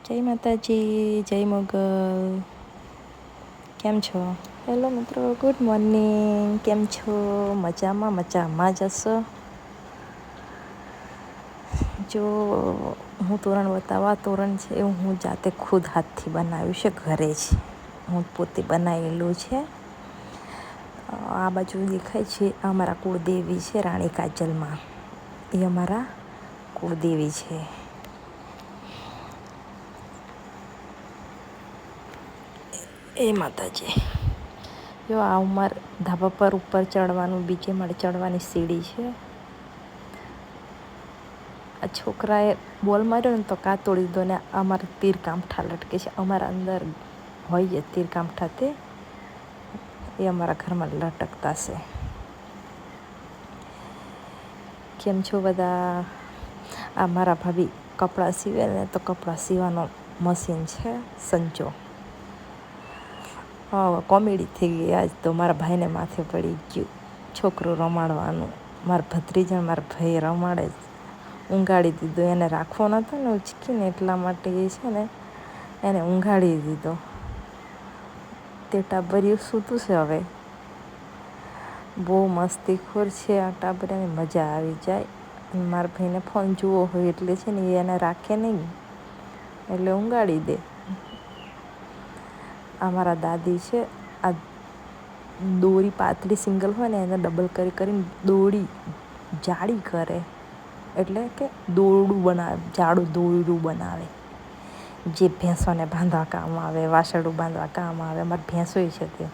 જય માતાજી, જય મોગલ. કેમ છો? હેલો મિત્રો, ગુડ મોર્નિંગ. કેમ છો? મજામાં જશો? જો હું તોરણ બતાવવા, તોરણ છે એવું હું જાતે ખુદ હાથથી બનાવ્યું છે ઘરે જ. હું પોતે બનાવેલું છે. આ બાજુ દેખાય છે અમારા કુળદેવી છે રાણી કાજલમાં. એ અમારા કુળદેવી છે. એ માતાજી. જો આ ધાબા પર ઉપર ચડવાનું, બીજે માળે ચડવાની સીડી છે. આ છોકરાએ બોલ માર્યો ને તો કાં તોડી દીધો ને અમારે તીર કામઠા લટકે છે. અમારા અંદર હોય તીર કામઠા તે એ અમારા ઘરમાં લટકતા છે. કેમ છો બધા? આ મારા ભાભી કપડાં સીવે ને તો કપડાં સીવાનો મશીન છે સંચો. કોમેડી થઈ ગઈ આજ તો. મારા ભાઈને માથે પડી ગયું છોકરું રમાડવાનું. મારા ભત્રીજા મારા ભાઈ રમાડે ઊંઘાડી દીધો. એને રાખવો નહોતો ને ઉચકીને, એટલા માટે એ છે ને એને ઊંઘાડી દીધો. તે ટાબરિયું સૂતું છે હવે. બહુ મસ્તીખોર છે આ ટાબરિયાની, મજા આવી જાય. મારા ભાઈને ફોન જોવો હોય એટલે છે ને એને રાખે નહીં, એટલે ઊંઘાડી દે. આ મારા દાદી છે. આ દોરી પાતળી સિંગલ હોય ને એને ડબલ કરીને દોરી જાડી કરે, એટલે કે દોરડું બનાવે, જાડું દોરડું બનાવે, જે ભેંસોને બાંધવા કામ આવે, વાસળું બાંધવા કામ આવે. અમારી ભેંસોય છે તે.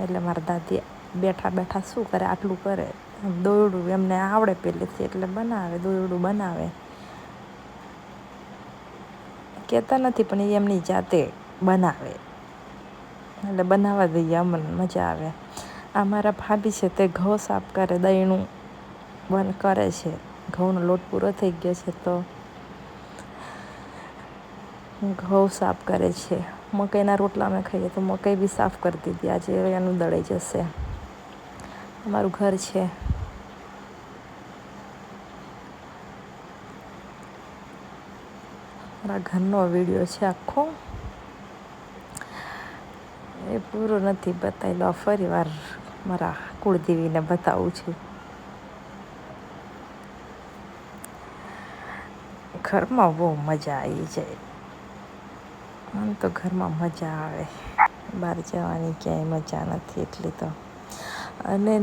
એટલે મારા દાદી બેઠા બેઠા શું કરે, આટલું કરે. દોરડું એમને આવડે પહેલેથી એટલે બનાવે, દોરડું બનાવે. કહેતા નથી પણ એ એમની જાતે બનાવે, એટલે બનાવવા દઈએ, અમને મજા આવે. આ મારા ભાભી છે તે ઘઉં સાફ કરે, દહીણું બંધ કરે છે. ઘઉંનો લોટ પૂરો થઈ ગયો છે તો ઘઉં સાફ કરે છે. મકાઈના રોટલા અમે ખાઈએ તો મકાઈ બી સાફ કરી દીધી. આજે એનું દળાઈ જશે. અમારું ઘર છે. મારા ઘરનો વિડીયો છે આખો. એ પૂરો નથી બતાવેલો. ફરી વાર મારા કુળદેવીને બતાવું છું. ઘરમાં બહુ મજા આવી જાય. મને તો ઘરમાં મજા આવે. બહાર જવાની ક્યાંય મજા નથી એટલી તો. અને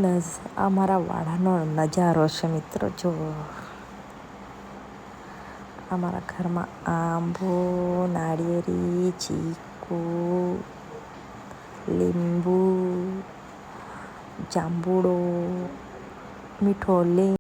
આ મારા વાડાનો નજારો છે મિત્રો, જુઓ. અમારા ઘરમાં આંબો, નાળિયેરી, ચીકુ, લીંબુ, જાંબુડો, મીઠો લીંબ